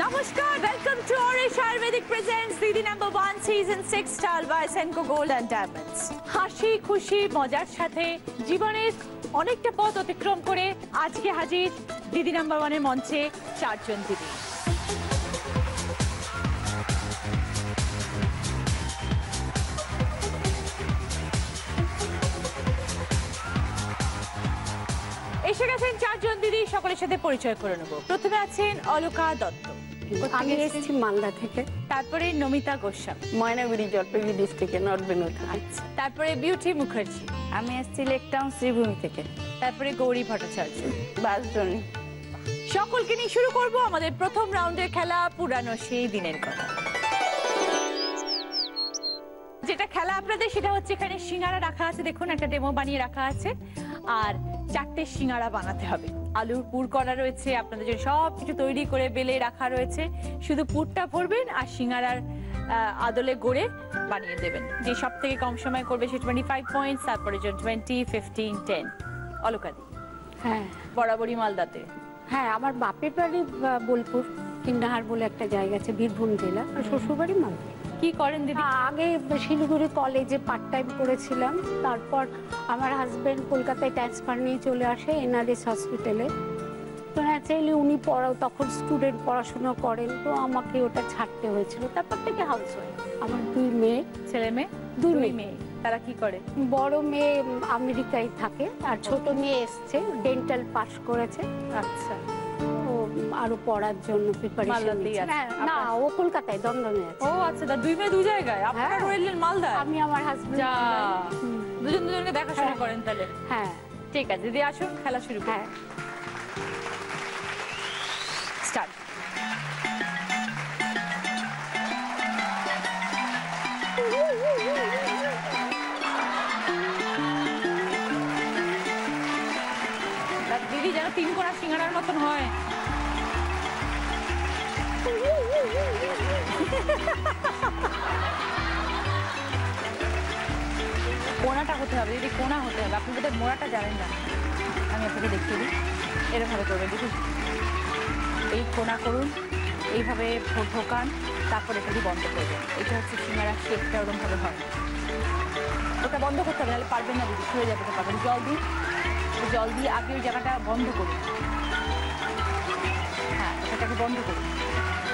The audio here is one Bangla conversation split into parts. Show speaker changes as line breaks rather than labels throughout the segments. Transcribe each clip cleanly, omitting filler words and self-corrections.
Namaskar, welcome to Orish Ayurvedic presents Didi #1 season 6 style by Senco Gold and Diamonds. হাসি খুশি মজার সাথে জীবনের অনেকটা পথ অতিক্রম করে আজকে হাজির দিদি #1 এর মঞ্চে চারজন দিদি। এসে গেছেন চারজন দিদি, সকলের সাথে পরিচয় করে নেব। প্রথমে আছেন অলকা দত্ত,
আমি এসেছি মালদা থেকে।
তারপরে নমিতা গোস্বামী,
ময়নাগুড়ি জলপাইগুড়ি ডিস্ট্রিক্টে নর্থ বেঙ্গল।
আচ্ছা। তারপরে বিউটি মুখার্জি,
আমি এসেছি লেকটাউন শ্রীভূমি থেকে।
তারপরে গৌরী ভট্টাচার্য,
বাসজনী।
সকলকে নিয়ে শুরু করব আমাদের প্রথম রাউন্ডের খেলা, পুরানো সেই দিনের কথা। যেটা খেলা আপনাদের সেটা হচ্ছে এখানে সিঙ্গারা রাখা আছে, দেখুন একটা ডেমো বানিয়ে রাখা আছে, আর 4টে সিঙ্গারা বানাতে হবে। আলুর পুর করা রয়েছে, আপনাদের জন্য সব কিছু তৈরি করে বেলে রাখা রয়েছে, শুধু পুরটা ভরবেন আর সিঙ্গারার আদলে গড়ে বানিয়ে দেবেন। যে সব থেকে কম সময় করবে সে 25 পয়েন্টস, তারপরে 20, 15, 10। অলকাদি,
হ্যাঁ
বরাবরই মালদাতে।
হ্যাঁ, আমার বাপের বাড়ি বোলপুর কিন্নাহার বলে একটা জায়গা আছে, বীরভূম জেলা। আর শ্বশুর বাড়ি মালদা।
কি করেন দিদি?
আগে শিলিগুড়ি কলেজে পার্ট টাইম করেছিলাম, তারপর আমার হাজবেন্ড কলকাতায় ট্রান্সফার নিয়ে চলে আসে এনআরএস হসপিটালে। তো ন্যাচারালি উনি তখন স্টুডেন্ট পড়াশোনা করেন, তো আমাকে ওটা ছাড়তে হয়েছিল। তারপর থেকে হাউস ওয়াইফ। আমার 2 মেয়ে।
ছেলে মেয়ে?
2 মেয়ে।
তারা কি করে?
বড় মেয়ে আমেরিকায় থাকে, আর ছোট মেয়ে এসছে, ডেন্টাল পাস করেছে।
আচ্ছা।
আরো পড়ার জন্য প্রিপারেশন নিচ্ছে। না, ও কলকাতায় দমদমে আছে।
ও আচ্ছা, 2 মেয়ে 2 জায়গায়। আপনারা রইলেন মালদায়?
আমি আমার হাজবেন্ড।
যা, দুজন দুজনকে দেখাশোনা করেন তাহলে?
হ্যাঁ।
ঠিক আছে দিদি, আসুন খেলা শুরু করি।
হ্যাঁ,
স্টার্ট। দিদি যেন 3 কোণা সিঙ্গারার মতন হয়। কোণাটা হতে হবে দিদি, কোণা হতে হবে। আপনি বোধহয় মোড়াটা জানেন না, আমি আপনাকে দেখিয়ে দিই। এরকমভাবে করবেন দেখুন, এই কোণা করুন, এইভাবে ঢোকান, তারপর এটা দিয়ে বন্ধ করবেন। এটা হচ্ছে সিঙ্গারার শেপটা, ওরকমভাবে হয়। ওটা বন্ধ করতে হবে, নাহলে পারবেন না দিদি, ছুঁড়ে যাবে। পারবেন। জল দিয়ে আগে ওই জায়গাটা বন্ধ করুন। হ্যাঁ, এটাকে বন্ধ করুন।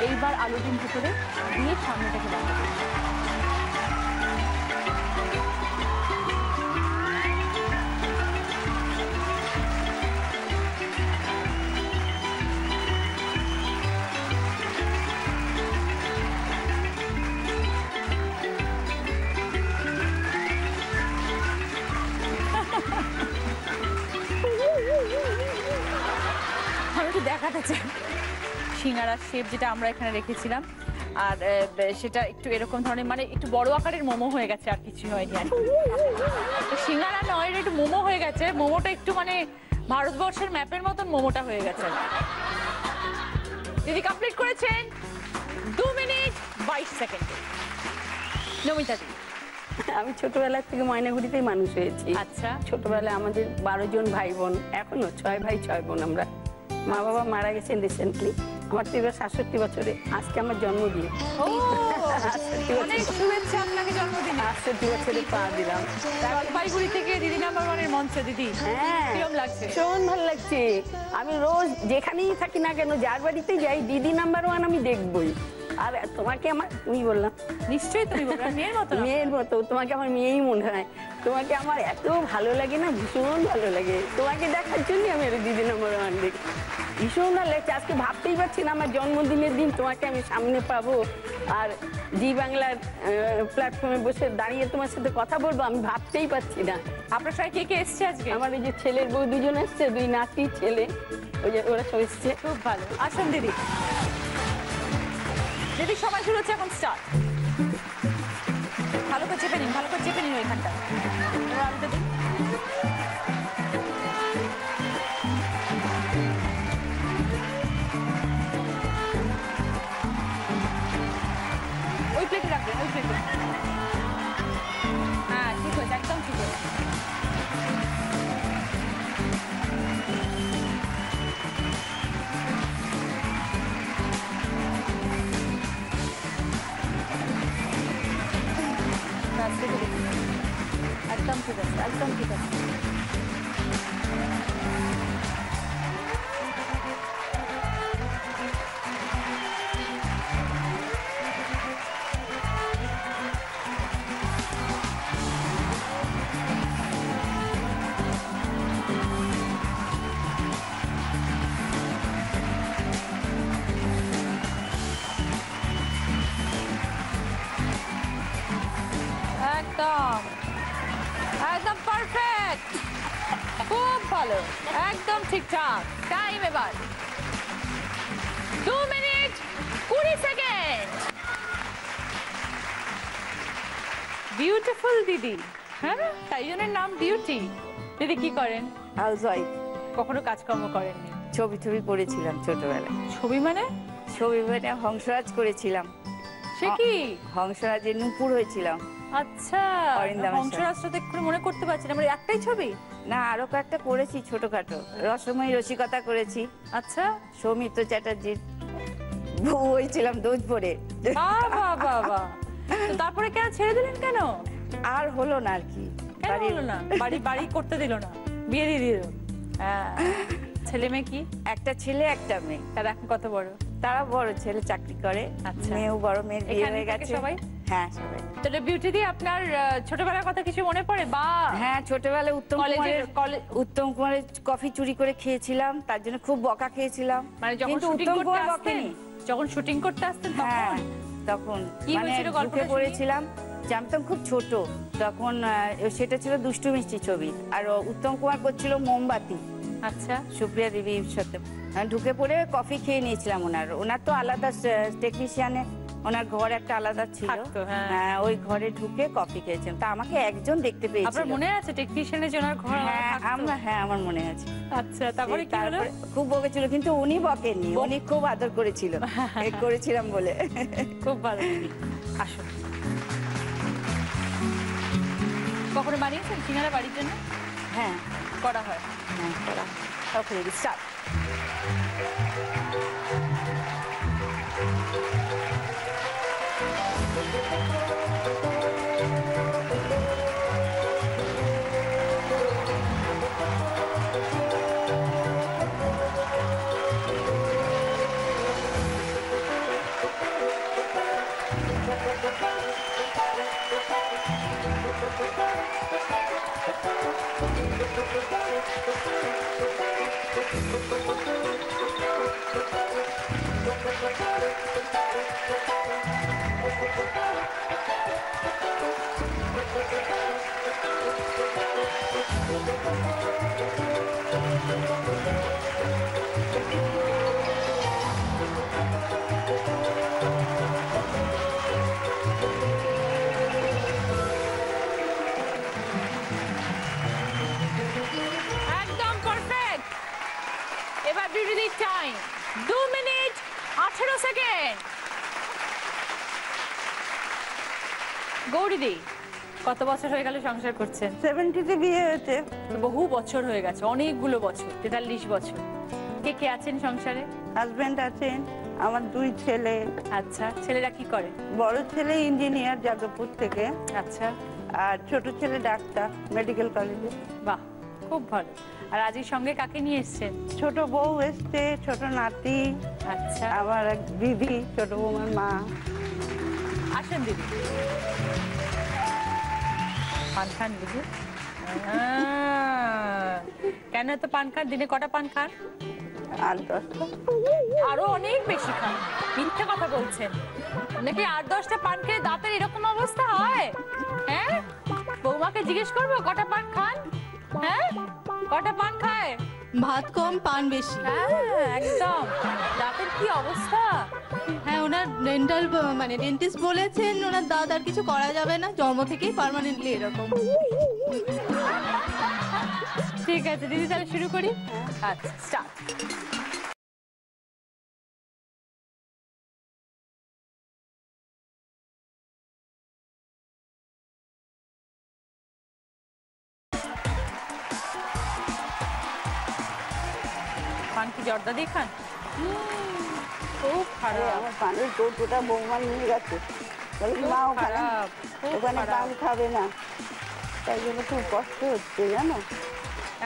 এইবার আলু ডিম ভিতরে দিয়ে সামনেটাকে বন্ধ করুন। দেখাতে চাই সিঙ্গারার শেপ যেটা আমরা এখানে রেখেছিলাম, আর সেটা একটু এরকম ধরনের, মানে একটু বড় আকারের মোমো হয়ে গেছে, আর কিছু হয়নি। আর সিঙ্গারা নয়, এটা একটু মোমো হয়ে গেছে। মোমোটা একটু মানে ভারতবর্ষের ম্যাপের মতন মোমোটা হয়ে গেছে। দিদি কমপ্লিট করেছেন 2 মিনিট 22 সেকেন্ডে। নমিতা দিদি,
আমি ছোটবেলা থেকে ময়নাগুড়িতেই মানুষ হয়েছি।
আচ্ছা।
ছোটবেলায় আমাদের 12 জন ভাই বোন, এখনো 6 ভাই 6 বোন আমরা। মা বাবা মারা গেছেন রিসেন্টলি। আমার তো এবার 67 বছরে, আজকে আমার জন্মদিন।
অনেক শুভেচ্ছা আপনাকে জন্মদিনে।
68 বছরে পা দিলাম।
জলপাইগুড়ি থেকে দিদি #1 এর মঞ্চে। দিদি কিরকম লাগছে?
ভীষণ ভালো লাগছে। আমি রোজ যেখানেই থাকি না কেন, যার বাড়িতে যাই, দিদি #1 আমি দেখবই। আর তোমাকে আমার, তুমি বললাম
নিশ্চয়ই তুমি মেয়ের মতো।
মেয়ের মতো, তোমাকে আমার মেয়েই মনে হয়। তোমাকে আমার এত ভালো লাগে না, ভীষণ ভালো লাগে। তোমাকে দেখার জন্য আমি দিদি #1 দেখি। ভীষণ ভালো লাগছে। আজকে ভাবতেই পারছি না আমার জন্মদিনের দিন তোমাকে আমি সামনে পাবো, আর জি বাংলার প্ল্যাটফর্মে বসে দাঁড়িয়ে তোমার সাথে কথা বলবো, আমি ভাবতেই পারছি না।
আপনার সবাই কে কে এসছে আজকে?
আমার এই যে ছেলের বউ 2 জন এসছে, 2 নাতি ছেলে, ওই যে ওরা সব এসছে।
খুব ভালো। আসুন দিদি। দিদি সময় শুরু হচ্ছে, এখন স্টার্ট। ভালো করে চেপে নিন, ভালো করে চেপে নিন ওইখানটা। আলুটা দিন। ঠিক আছে, একদম ঠিক আছে। একদম একদম পারফেক্ট, খুব ভালো, একদম ঠিকঠাক। টাইম এবার 2 মিনিট 20 সেকেন্ড। বিউটিফুল দিদি, হ্যাঁ তাই জন্য নাম বিউটি। দিদি কি করেন?
House wife.
কখনো কাজকর্ম করেননি?
ছবি করেছিলাম ছোটবেলায়।
ছবি মানে?
ছবি মানে হংসরাজ করেছিলাম।
সে কি?
হংসরাজের নূপুর হয়েছিলাম।
আচ্ছা,
অরিন্দমের সাথে।
হংসরাজটা তো এক্ষুনি মনে করতে পারছি না, আমার একটাই ছবি।
না, আরো কয়েকটা করেছি ছোটখাটো। রসময়ী রসিকতা করেছি।
আচ্ছা,
সৌমিত্র চ্যাটার্জির বউ হয়েছিলাম দোজপুরে।
বাবা বাবা, তো তারপরে কেন ছেড়ে দিলেন কেন?
আর হলো না আর কি।
কেন হলো না? বাড়ি করতে দিল না, বিয়ে দিয়ে দিল। ছেলে মেয়ে কি?
একটা ছেলে একটা মেয়ে।
তারা এখন কত বড়?
তারা বড়, ছেলে চাকরি করে,
আচ্ছা।
মেয়েও বড়, মেয়ের বিয়ে
এখানে
হয়ে
থাকে
গেছে
সবাই?
হ্যাঁ সবাই।
তাহলে বিউটি দি আপনার ছোটবেলার কথা কিছু মনে পড়ে? বা
হ্যাঁ, ছোটবেলায়
কলেজে
উত্তম কুমারের কফি চুরি করে খেয়েছিলাম, তার জন্য খুব বকা খেয়েছিলাম।
মানে যখন
কিন্তু
শুটিং
উত্তম
করতে
কুমার
আসতেন,
বকেনি।
যখন শুটিং করতে আসতেন
হ্যাঁ,
তখন
তখন
কি
মানে
হয়েছিল গল্পটা
ঢুকে
শুনি?
পড়েছিলাম, জানতাম খুব ছোট তখন। সেটা ছিল দুষ্টু মিষ্টি ছবি, আর উত্তম কুমার করছিল মোমবাতি।
আচ্ছা,
সুপ্রিয়া দেবীর সাথে ঢুকে পড়ে কফি খেয়ে নিয়েছিলাম। ওনার তো আলাদা টেকনিশিয়ানে, ওনার ঘর একটা আলাদা ছিল।
থাকতো, হ্যাঁ।
হ্যাঁ, ওই ঘরে ঢুকে কফি খেয়েছিলাম। তা আমাকে একজন দেখতে
আপনার
পেয়েছিল।
মনে আছে টেকনিশিয়ানের জন্য ঘর
হ্যাঁ,
থাকতো?
হ্যাঁ আমার মনে আছে।
আচ্ছা, তারপরে কি হলো?
তারপরে খুব বকেছিল, কিন্তু উনি বকেননি, উনি খুব আদর করেছিল করেছিলাম বলে।
খুব ভালো দিদি, আসুন। কখনো বানিয়েছেন সিঙ্গারা বাড়ির জন্য?
হ্যাঁ
করা হয়।
হ্যাঁ করা।
ওকে দিদি, স্টার্ট। একদম পারফেক্ট। এবার বিউটি টাইম 2 মিনিট 18 সেকেন্ড। গৌরীদি, কত বছর হয়ে গেল সংসার করছেন?
70-তে বিয়ে হয়েছে।
বহু বছর হয়ে গেছে, অনেকগুলো বছর, 43 বছর। কে কে আছেন সংসারে?
হাজবেন্ড আছেন, আমার 2 ছেলে।
আচ্ছা, ছেলেরা কি করে?
বড় ছেলে ইঞ্জিনিয়ার যাদবপুর থেকে,
আচ্ছা,
আর ছোট ছেলে ডাক্তার মেডিকেল কলেজে।
বাহ, খুব ভালো। আর আজকের সঙ্গে কাকে নিয়ে এসেছেন?
ছোট বউ এসছে, ছোট নাতি,
আচ্ছা,
আমার এক দিদি, ছোট বৌমার মা।
আসেন দিদি। পান খান বুঝি? কেন এত পান খান? দিনে কটা পান খান?
আর 10টা।
আরো অনেক বেশি খান, মিথ্যে কথা বলছেন। নাকি 8-10টা পান খেয়ে দাঁতের এরকম অবস্থা হয়? হ্যাঁ, বৌমাকে জিজ্ঞেস করবো কটা পান খান? হ্যাঁ, কটা পান খায়?
ভাত কম পান বেশি।
হ্যাঁ, একদম। দাঁতের কি অবস্থা!
হ্যাঁ, ওনার ডেন্টাল মানে ডেন্টিস্ট বলেছেন ওনার দাঁত আর কিছু করা যাবে না, জন্ম থেকেই পার্মানেন্টলি এরকম।
ঠিক আছে দিদি, তাহলে শুরু করি। আচ্ছা, স্টার্ট। পান কি জর্দা দিয়ে খান? খুব খারাপ,
আমার পানের কৌটোটা বৌমা নিয়ে গেছে, বলে কি, মাও খারাপ,
খুব
ওখানে
খারাপ।
পান খাবে না। তাই জন্য খুব কষ্ট হচ্ছে জানো,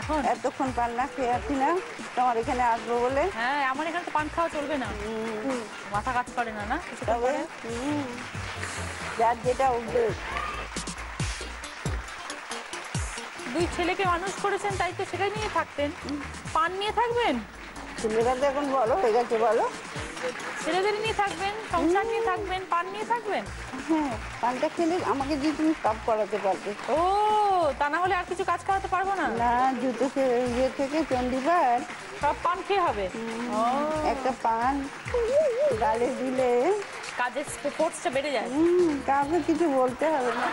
এখন
এতক্ষণ পান না খেয়ে আছি না, তোমার এখানে আসবো বলে।
হ্যাঁ, আমার এখানে তো পান খাওয়া চলবে না, মাথা কাজ করে না, না কিছু
তবে
করে?
যার যেটা অভ্যেস।
দুই ছেলেকে মানুষ করেছেন, তাই তো সেটাই নিয়ে থাকতেন। পান নিয়ে থাকবেন,
ছেলেরা তো এখন বড় হয়ে গেছে, বলো।
ছেলেদের নিয়ে থাকবেন, সংসার নিয়ে থাকবেন, পান নিয়ে থাকবেন।
হ্যাঁ, পানটা খেলে আমাকে দিয়ে তুমি সব করাতে পারবে।
ও, তা না হলে আর কিছু কাজ করাতে পারবো না?
না, জুতো ইয়ে থেকে চণ্ডীপাঠ
সব পান খেয়ে হবে। ও,
একটা পান গালে দিলে
কাজের ফোর্সটা বেড়ে যায়।
কাউকে কিছু বলতে হবে না।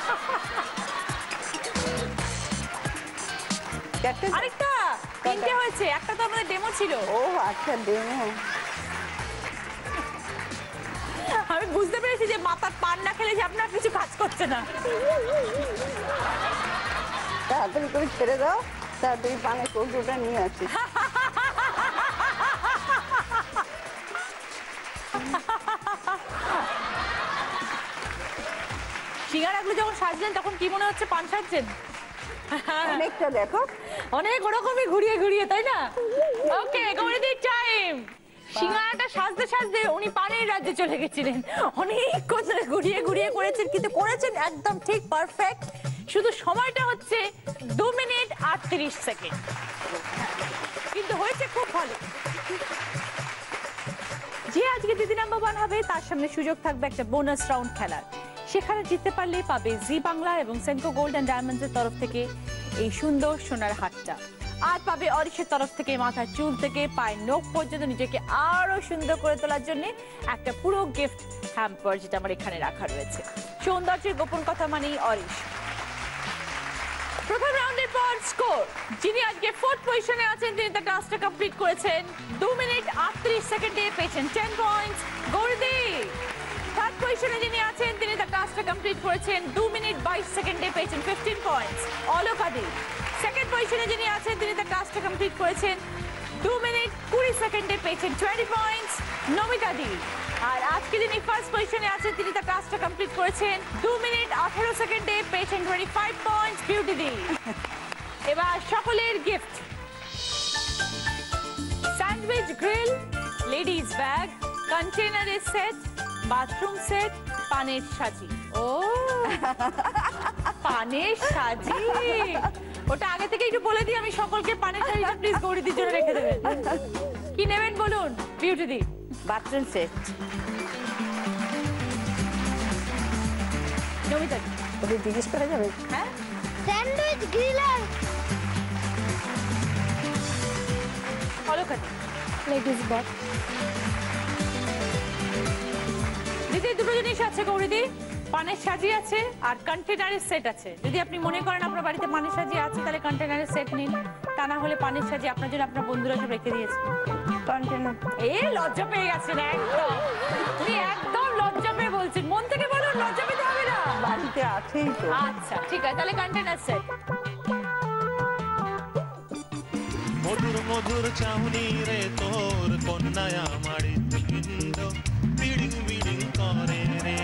চারটে?
আরেকটা, তিনটে হয়েছে, একটা তো আমাদের ডেমো ছিল।
ও আচ্ছা, ডেমো।
আমি বুঝতে পেরেছি যে মাথার পান না খেলে যে আপনার কিছু কাজ করছে না।
তাড়াতাড়ি করে ছেড়ে দাও, তাড়াতাড়ি পানের কৌটোটা নিয়ে আসি।
সিঙ্গারাগুলো যখন সাজলেন তখন কি মনে হচ্ছে পান সাজছেন?
অনেকটা দেখো।
অনেক ওরকমই ঘুরিয়ে ঘুরিয়ে, তাই না? ওকে, গৌরীদির টাইম। সিঙ্গারাটা সাজতে সাজতে উনি পানের রাজ্যে চলে গেছিলেন। অনেকক্ষণ ধরে ঘুরিয়ে ঘুরিয়ে করেছেন, কিন্তু করেছেন একদম ঠিক পারফেক্ট। শুধু সময়টা হচ্ছে 2 মিনিট 38 সেকেন্ড, কিন্তু হয়েছে খুব ভালো। যে আজকে দিদি নাম্বার 1 হবে তার সামনে সুযোগ থাকবে একটা বোনাস রাউন্ড খেলার। সেখানে জিততে পারলে পাবে জি বাংলা এবং সেনকো গোল্ড অ্যান্ড ডায়মন্ডসের তরফ থেকে এই সুন্দর সোনার হারটা, আর পাবে অরিশের তরফ থেকে মাথার চুল থেকে পায়ের নখ পর্যন্ত নিজেকে আরো সুন্দর করে তোলার জন্য একটা পুরো গিফট হ্যাম্পার, যেটা আমার এখানে রাখা রয়েছে। সৌন্দর্যের গোপন কথা মানেই অরিশ। প্রথম রাউন্ডের পর স্কোর, যিনি আজকে 4th পজিশনে আছেন তিনি তার টাস্কটা কমপ্লিট করেছেন 2 মিনিট 38 সেকেন্ডে, পেয়েছেন 10 পয়েন্টস গৌরী। 3rd পজিশনে যিনি আছেন তিনি তার টাস্কটা কমপ্লিট করেছেন 2 মিনিট 22 সেকেন্ডে, পেয়েছেন 15 পয়েন্টস অলকাদি। 2nd পজিশনে যিনি আছেন তিনি তার টাস্কটা কমপ্লিট করেছেন 2 মিনিট 20 সেকেন্ডে, পেয়েছেন 20 পয়েন্টস নমিতা দি। আর আজকে যিনি 1st পজিশনে আছেন তিনি তার টাস্কটা কমপ্লিট করেছেন 2 মিনিট 18 সেকেন্ডে, পেয়েছেন 25 পয়েন্টস বিউটি দি। এবার সকলের gift, sandwich grill, ladies bag, কন্টেনারের সেট, বাথরুম সেট, পানের সাজি। ও, পানের সাজি, ওটা আগে থেকে একটু বলে দিই, আমি সকলকে পানের সাজিটা প্লিজ গৌরীদির জন্য রেখে দেবেন। কি নেবেন বলুন বিউটি দি?
Bathroom set.
নমিতা দি?
ওদের জিজ্ঞেস করা যাবে?
হ্যাঁ,
স্যান্ডউইচ গ্রিলার,
অলকাদি?
Ladies bag.
দিদি দুটো জিনিস আছে গৌরীদি, পানের সাজি আছে আর কন্টেনারের সেট আছে। যদি আপনি মনে করেন আপনার বাড়িতে পানের সাজি আছে তাহলে কন্টেনারের সেট নিন, তা না হলে পানের সাজি আপনার জন্য আপনার বন্ধুরা সব রেখে দিয়েছে।
কন্টেনার।
এ লজ্জা পেয়ে গেছেন একদম, উনি একদম লজ্জা পেয়ে বলছেন। মন থেকে বলুন, লজ্জা পেতে হবে না।
বাড়িতে আছেই তো।
আচ্ছা ঠিক আছে, তাহলে কন্টেনার সেট।
মধুর মধুর চাউনি রে তোর কন্যায় আমার হৃৎপিণ্ড বিড়িং বিড়িং করে রে।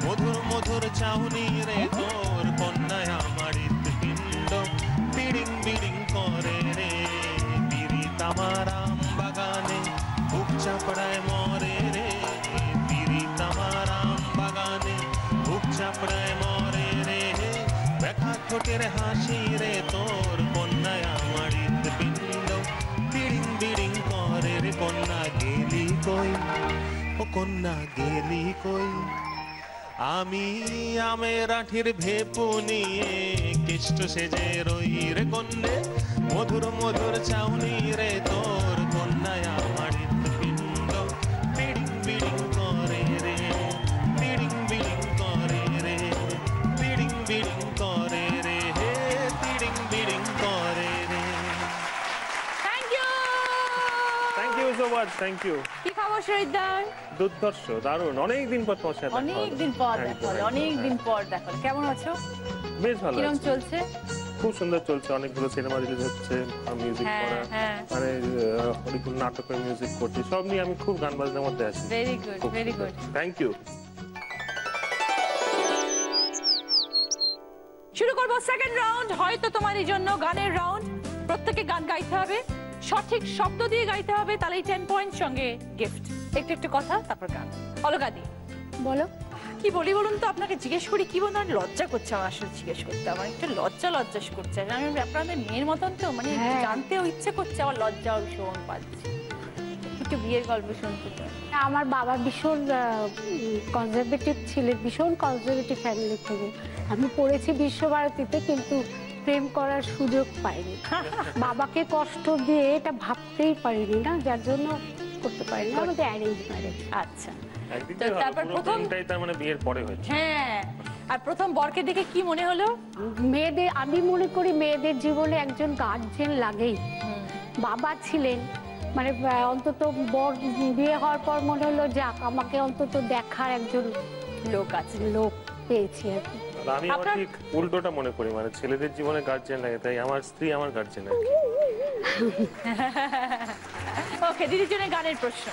মধুর মধুর চাউনি রে তোর কন্যায় আমার হৃৎপিণ্ড বিড়িং বিড়িং করে রে। পিরিত আমার আম বাগানে বুক চাপড়ায় মরে রে। পিরিত আমার আম বাগানে বুক চাপড়ায় মরে রে। দেখা ঠোঁটের হাসি রে তোর কন্যায় আমার হৃৎপিণ্ড বিড়িং বিড়িং করে রে। কন্যা গেলি কই, ও কন্যা গেলি কই। আমি আমের আঠির ভেপু নিয়ে কেষ্ট সেজে রই রে কন্যে। মধুর মধুর চাউনি রে তোর কন্যায় আমার হৃৎপিণ্ড বিড়িং বিড়িং করে রে। বিড়িং বিড়িং করে রে, বিড়িং বিড়িং করে রে, হে বিড়িং বিড়িং করে রে।
Thank you.
Thank you so much, thank you.
কি খবর শহীদদার?
দুর্ধর্ষ, দারুণ, অনেকদিন পর তোমার সাথে দেখা হলো।
অনেকদিন পর
একদম,
দেখা হলো,
একদম,
অনেকদিন পর দেখা হলো। কেমন আছো?
বেশ ভালো
কিরম
আছি।
চলছে?
খুব সুন্দর চলছে, অনেকগুলো সিনেমা রিলিজ হচ্ছে, মিউজিক
হ্যাঁ,
করা,
হ্যাঁ।
মানে অনেকগুলো নাটকের মিউজিক করছি, সব নিয়ে আমি খুব গান বাজনার মধ্যে আছি।
Very good, very good.
Thank you.
শুরু করবো সেকেন্ড রাউন্ড হয়তো তোমারই জন্য গানের রাউন্ড। প্রত্যেকে গান গাইতে হবে, সঠিক শব্দ দিয়ে গাইতে হবে, তাহলেই 10 পয়েন্ট, সঙ্গে গিফট। একটু একটু কথা, তারপর গান। অলকা দি,
বলো।
কি বলি বলুন তো, আপনাকে জিজ্ঞেস করি কি বলুন, আমার লজ্জা করছে আমার আসলে জিজ্ঞেস করতে, আমার একটু লজ্জা করছে। আমি আপনাদের মেয়ের মতন তো, মানে জানতেও ইচ্ছে করছে, আমার লজ্জাও ভীষণ পাচ্ছি। একটু বিয়ের গল্প শুনতে চাই।
আমার বাবা ভীষণ কনজারভেটিভ ছিলেন, ভীষণ কনজারভেটিভ ফ্যামিলি থেকে। আমি পড়েছি বিশ্বভারতীতে, কিন্তু প্রেম করার সুযোগ পাইনি। বাবাকে কষ্ট দিয়ে এটা ভাবতেই পারিনি না, যার জন্য করতে পারিনি। আমাদের অ্যারেঞ্জ ম্যারেজ।
আচ্ছা,
একদিক
তো
দিয়ে
তারপর
পুরো
প্রথম,
দিনটাই তার মানে বিয়ের পরে হয়েছে।
হ্যাঁ, আর প্রথম বরকে দেখে কি মনে হলো?
মেয়েদের, আমি মনে করি মেয়েদের জীবনে একজন গার্জিয়ান লাগেই। বাবা ছিলেন, মানে অন্তত বর বিয়ে হওয়ার পর মনে হলো যাক, আমাকে অন্তত দেখার একজন
লোক আছে,
লোক পেয়েছি আর কি।
আমি আবার ঠিক উল্টোটা মনে করি, মানে ছেলেদের জীবনে গার্জিয়ান লাগে, তাই আমার স্ত্রী আমার গার্জিয়ান।
ওকে, দিদির জন্য গানের প্রশ্ন।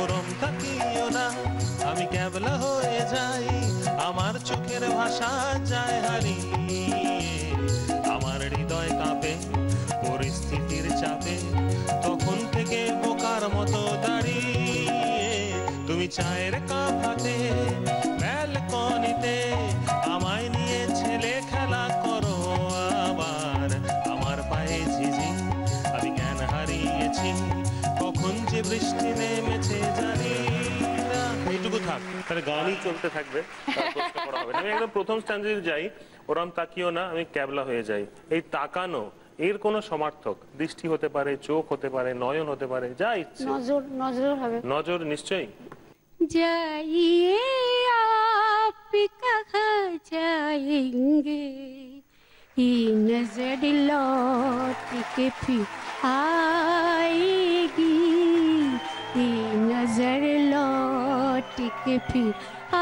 ওরম তাকিও না, আমি ক্যাবলা হয়ে যাই, আমার চোখের ভাষা যায় হারিয়ে, আমার হৃদয় কাঁপে পরিস্থিতির চাপে, তখন থেকে বোকার মতো দাঁড়িয়ে, তুমি চায়ের কাপ হাতে ব্যালকনিতে আমায় নিয়ে ছেলে খেলা করো আবার, আমার পায়ে ঝিঝি আমি জ্ঞান হারিয়েছি, কখন যে বৃষ্টি নেমেছে জানি না। এইটুকু থাক,
তাহলে গানই চলতে থাকবে, তার প্রশ্ন করা হবে না। আমি একদম প্রথম স্ট্যান্ডে যাই, ওরম তাকিও না, আমি ক্যাবলা হয়ে যাই। এই তাকানো, এর কোনো সমার্থক দৃষ্টি হতে পারে, চোখ হতে পারে, নয়ন হতে পারে, যা ইচ্ছে।
নজর, নজর হবে।
নজর নিশ্চয়ই।
जाइए आप कहाँ जाएंगे, ये नजर लौट के फिर आएगी, ये नजर लौट के फिर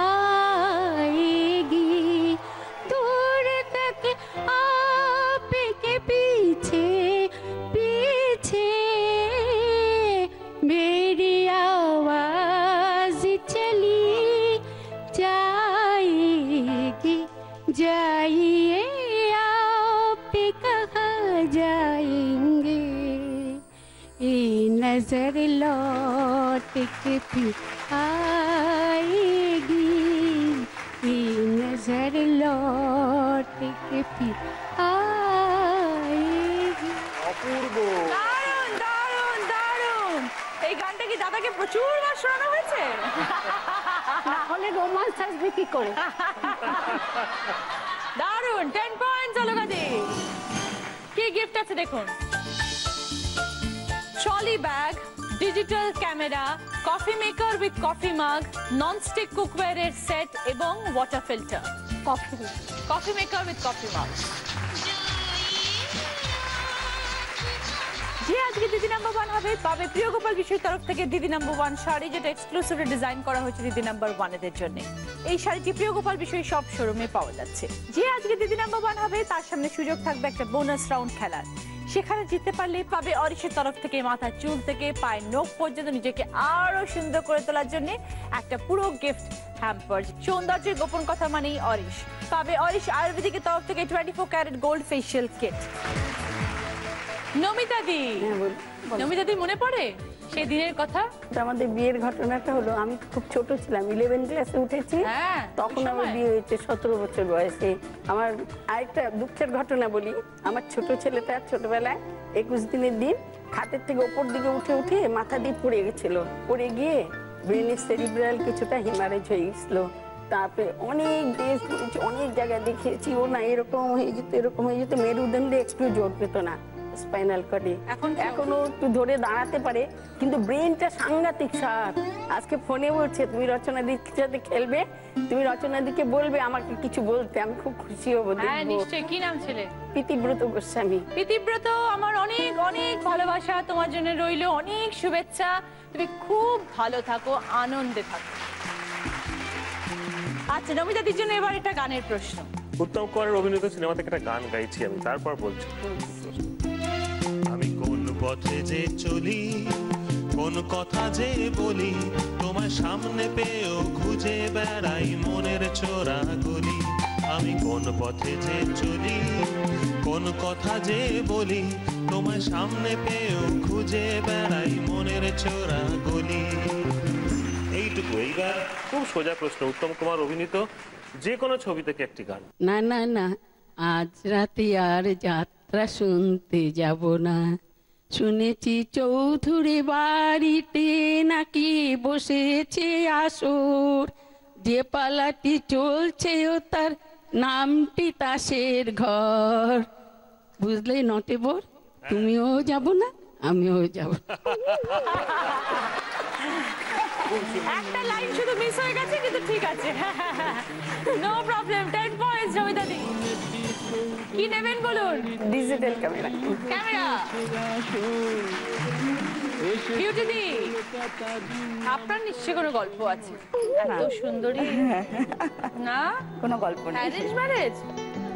आएगी, दूर तक आपके पीछे पीछे मेरी आवाज चली जाएगी, जाइए आप कहाँ जाएंगे, ये नजर लौट के फिर आएगी, ये नजर लौट के फिर आएगी।
অপূর্ব।
দারুণ দারুণ দারুণ। এই গানটা কি দাদাকে প্রচুর বার শোনানো হয়েছে?
না হলে রোমান্স আসবে কি করে?
দারুণ, 10 পয়েন্টস অলকা দি। কি গিফট আছে দেখুন। Trolley bag, digital camera, coffee maker with coffee মাগ, ননস্টিক কুকওয়্যারের সেট এবং water filter. Coffee maker with coffee মাগ। যে আজকে দিদি নাম্বার 1 হবে, পাবে প্রিয় গোপাল বিষয়ের তরফ থেকে দিদি নাম্বার 1 শাড়ি, যেটা এক্সক্লুসিভলি ডিজাইন করা হয়েছে দিদি নাম্বার 1 এদের জন্য। এই শাড়িটি প্রিয় গোপাল বিষয়ে সব শোরুমে পাওয়া যাচ্ছে। যে আজকে দিদি নাম্বার 1 হবে, তার সামনে সুযোগ থাকবে একটা বোনাস রাউন্ড খেলার। সেখানে জিততে পারলে পাবে অরিশের তরফ থেকে মাথার চুল থেকে পায়ের নখ পর্যন্ত নিজেকে আরো সুন্দর করে তোলার জন্য একটা পুরো গিফট হ্যাম্পার। সৌন্দর্যের গোপন কথা মানেই অরিশ। পাবে অরিশ আয়ুর্বেদিকের তরফ থেকে 24 carat gold facial kit. Namita দি, নমিতা দি মনে পড়ে সেই দিনের কথা?
আমাদের বিয়ের ঘটনাটা হলো, আমি খুব ছোট ছিলাম, 11 ক্লাসে উঠেছি, তখন আমার বিয়ে হয়েছে 17 বছর বয়সে। আমার আরেকটা দুঃখের ঘটনা বলি, আমার ছোট ছেলেটা ছোটবেলায় 21 দিনের দিন খাটের থেকে ওপর দিকে উঠে উঠে মাথা দিয়ে পড়ে গেছিল। পড়ে গিয়ে ব্রেনের সেরিব্রাল কিছুটা হেমারেজ হয়ে গেছিল। তারপরে অনেক দেশ ঘুরেছি, অনেক জায়গায় দেখিয়েছি, ও না এরকম হয়ে যেত, এরকম হয়ে যেত, মেরুদণ্ডে একটু জোর পেত না স্পাইনাল কর্ডে। এখনো একটু ধরে দাঁড়াতে পারে, কিন্তু ব্রেনটা সাংঘাতিক সাপ। আজকে ফোনে বলছে তুমি রচনা দির সাথে খেলবে, তুমি রচনা দিকে বলবে আমাকে কিছু বলতে, আমি খুব খুশি হবো।
হ্যাঁ নিশ্চয়ই। কি নাম ছেলে?
প্রীতিব্রত গোস্বামী।
প্রীতিব্রত, আমার অনেক অনেক ভালোবাসা তোমার জন্য রইলো, অনেক শুভেচ্ছা। তুমি খুব ভালো থাকো, আনন্দে থাকো। আচ্ছা, নমিতা দির জন্য এবার একটা গানের প্রশ্ন।
উত্তম কুমারের অভিনীত সিনেমা থেকে একটা গান গাইছি আমি, তারপর বলছি।
আমি কোন পথে যে চলি, কোন কথা যে বলি, তোমার সামনে পেয়েও খুঁজে বেড়াই মনের চোরা গলি। আমি কোন পথে যে চলি, কোন কথা যে বলি, তোমায় সামনে পেয়েও খুঁজে বেড়াই মনের চোরা গলি।
এইটুকু। এইবার খুব সোজা প্রশ্ন, উত্তম কুমার অভিনীত যে কোনো ছবি থেকে একটি গান।
না না না, আজ রাতে আর যাত্রা শুনতে যাব না, শুনেছি চৌধুরী বাড়িতে নাকি বসেছে আসর, যে পালাটি চলছে ও তার নামটি তাসের ঘর। বুঝলে নটেবর, তুমিও যাব না আমিও যাব না।
একটা লাইন শুধু মিস হয়ে গেছে, কিন্তু ঠিক আছে, নো প্রবলেম। 10 পয়েন্টস জমিতা দি। কি নেবেন বলুন?
Digital camera.
ক্যামেরা। বিউটি দি, আপনার নিশ্চয়ই কোনো গল্প আছে? এত সুন্দরী না?
কোনো গল্প নেই,
অ্যারেঞ্জ ম্যারেজ?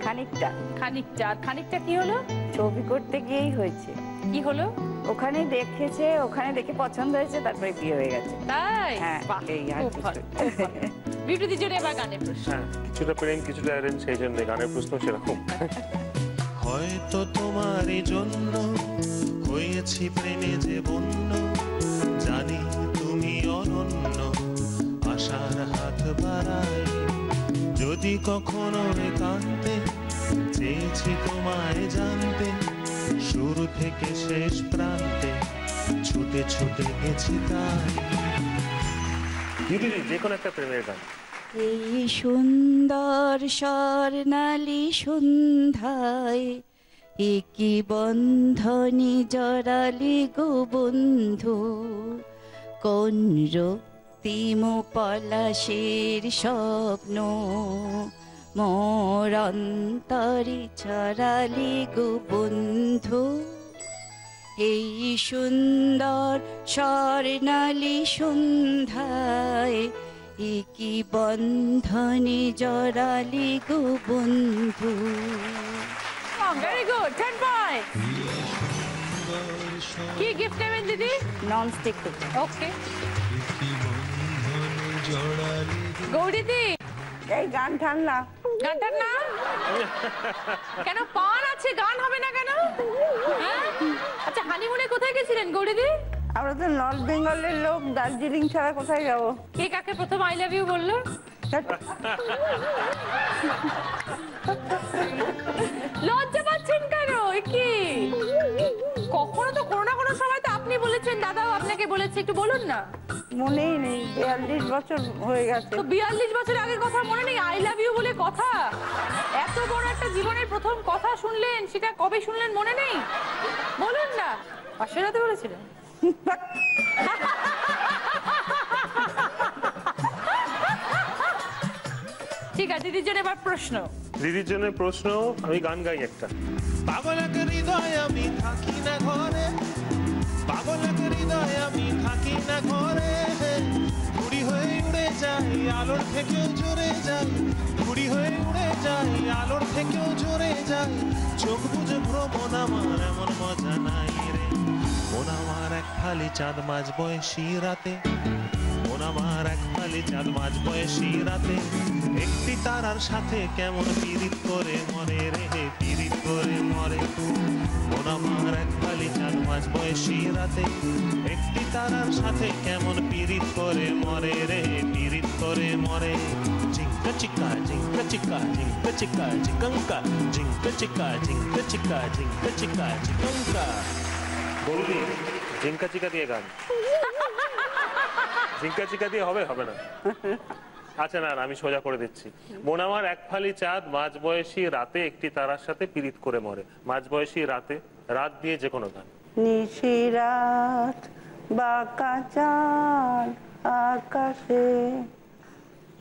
খানিকটা।
খানিকটা। আর খানিকটা কি হলো?
ছবি করতে গিয়েই হয়েছে।
কি হলো?
ওখানে দেখেছে, ওখানে দেখে পছন্দ হয়েছে, তারপরে বিয়ে হয়ে গেছে।
তাই?
হ্যাঁ,
বাহ,
এই আর
খুব
কিছু।
ভালো, খুব ভালো। বিউটি দির জন্য এবার গানের প্রশ্ন।
হ্যাঁ, কিছুটা প্রেম কিছুটা অ্যারেঞ্জ, সেই জন্য গানের প্রশ্ন সেরকম।
হয়তো তোমারই জন্য হয়েছি প্রেমে যে বন্য, জানি তুমি অনন্য, আশার হাত বাড়াই। যদি কখনো একান্তে চেয়েছি তোমায় জানতে, শুরু থেকে শেষ প্রান্তে ছুটে ছুটে গেছি তাই।
বিউটি দি, যে কোনো একটা প্রেমের গান।
এই সুন্দর স্বর্ণালী সন্ধ্যায় একই বন্ধনী জড়ালি গো বন্ধু, কোন রক্তিম পলাশের স্বপ্ন মোর অন্তরে ছড়ালি গো বন্ধু। এই সুন্দর স্বর্ণালী সন্ধ্যায় একই বন্ধনে জড়ালি গো বন্ধু।
Very good, 10 point. কি গিফট নেবেন দিদি?
Non stick.
ওকে। গৌরী দি,
এই গান টানলা।
গানটার নাম? কেন পান আছে, গান হবে না কেন? হ্যাঁ? আচ্ছা, হানিমুনে কোথায় গেছিলেন গৌরী দি?
আমরা তো নর্থ বেঙ্গলের লোক, দার্জিলিং ছাড়া কোথায় যাবো?
কে কাকে প্রথম আই লাভ ইউ বললো? লজ্জা পাচ্ছেন কেন? কি কখনো তো কোনো না কোনো সময় তো আপনি বলেছেন, দাদাও আপনাকে বলেছে, একটু বলুন না।
মনেই নেই, 42 বছর হয়ে গেছে।
তো 42 বছর আগের কথা মনে নেই? আই লাভ ইউ বলে কথা, এত বড় একটা জীবনের প্রথম কথা শুনলেন, সেটা কবে শুনলেন মনে নেই? বলুন না। পাশের রাতে বলেছিলেন? ঠিক আছে, দিদির জন্য এবার প্রশ্ন।
দিদির জন্য প্রশ্ন, আমি গান গাই একটা।
পাগল এক হৃদয় আমি থাকি না ঘরে, পাগল এক হৃদয় আমি থাকি না ঘরে, ঘুড়ি হয়ে উড়ে যাই আলোর থেকেও জোরে যাই, ঘুড়ি হয়ে উড়ে যাই আলোর থেকেও জোরে যাই, চোখ বুঝে ভ্রমণ আমার এমন মজা নাই রে, মন আমার এক ফালি চাঁদ মাঝ বয়সী রাতে, মন আমার এক ফালি চাঁদ মাঝ বয়সী রাতে, একটি তারার সাথে কেমন পীড়িত করে মরে রে, পীড়িত করে মরে, মন আমার এক ফালি চাঁদ মাঝ বয়সী রাতে, একটি তারার সাথে কেমন পীড়িত করে মরে রে, পীড়িত করে মরে। ঝিঙ্কা চিকা ঝিঙ্কা চিকা ঝিঙ্কা চিকা ঝিঙ্কা, ঝিঙ্কা চিকা ঝিঙ্কা চিকা ঝিঙ্কা চিকা ঝিঙ্কা।
গৌরী, ঝিঙ্কা চিকা দিয়ে গান। ঝিঙ্কা চিকা দিয়ে হবে? হবে না। আচ্ছা, না আমি সোজা করে দিচ্ছি। মন আমার এক ফালি চাঁদ মাঝ বয়সী রাতে, একটি তারার সাথে পীড়িত করে মরে। মাঝ বয়সী রাতে, রাত দিয়ে যে কোনো গান।
নিশিরাত বাঁকা চাঁদ আকাশে,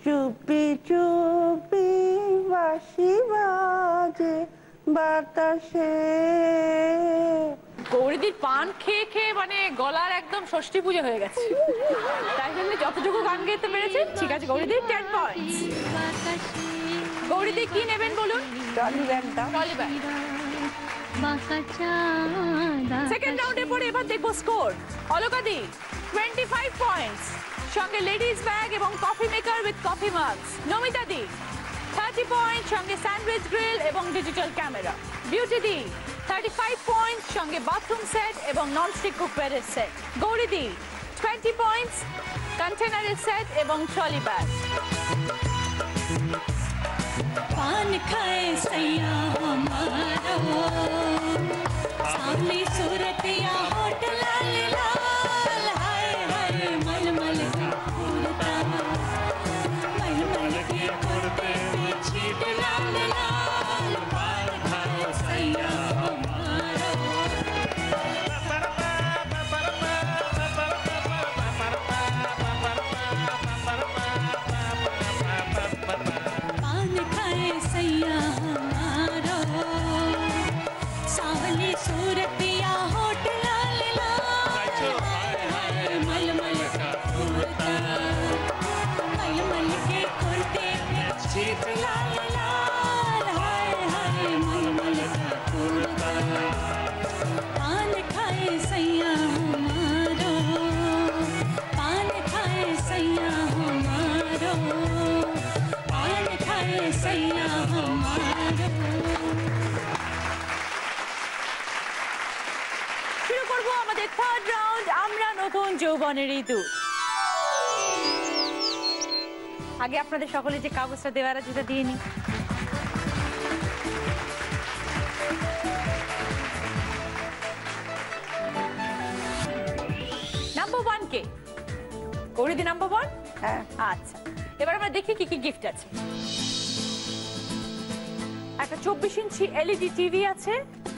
চুপি চুপি বাঁশি বাজে বাতাসে।
গৌরীদির পান খেয়ে খেয়ে মানে গলার একদম ষষ্ঠী পুজো হয়ে গেছে, তাই জন্য যতটুকু গান গাইতে পেরেছেন। ঠিক আছে গৌরীদি, 10 পয়েন্টস। গৌরীদি কি নেবেন বলুন?
ট্রলি ব্যাগ দাও।
Trolley bag. সেকেন্ড রাউন্ডে পরে এবার দেখবো স্কোর। অলকাদি 25 পয়েন্টস, সঙ্গে লেডিস ব্যাগ এবং coffee maker with coffee mugs. Namita দি 30 পয়েন্ট সঙ্গে স্যান্ডউইচ গ্রিল এবং ডিজিটাল ক্যামেরা। বিউটি দি 35 পয়েন্ট সঙ্গে বাথরুম সেট এবং ননস্টিক কুকওয়্যারের সেট। গৌরী দি 20 পয়েন্টস কন্টেনারের সেট এবং ট্রলি ব্যাগ।
पान खाए सैया हमारा सामने सूरत या होठ लाल लाल हाय हाय मलमल का कुर्ता मलमल के कुर्ते पे छीट लाल लाल पान खाए सैया हमारा पान खाए सैया हमारो सावली सूरत या होठ लाल लाल हाय हाय मलमल का कुर्ता मलमल के कुर्ते पे छीट लाल लाल हाय हाय मलमल का कुर्ता पान खाए सैया हमारो पान खाए सैया हमारो पान खाए सैया हमारो।
শুরু করব আমাদের থার্ড রাউন্ড, আমরা নতুন যৌবনের ঋতু। আগে আপনাদের সকলে যে কাগজটা দেওয়ার আছে সেটা দিয়ে নিই। নাম্বার 1 কে? গৌরীদি নাম্বার 1?
হ্যাঁ।
আচ্ছা, এবার আমরা দেখি কি কি গিফট আছে। একটা 24 ইঞ্চি এলইডি টিভি আছে,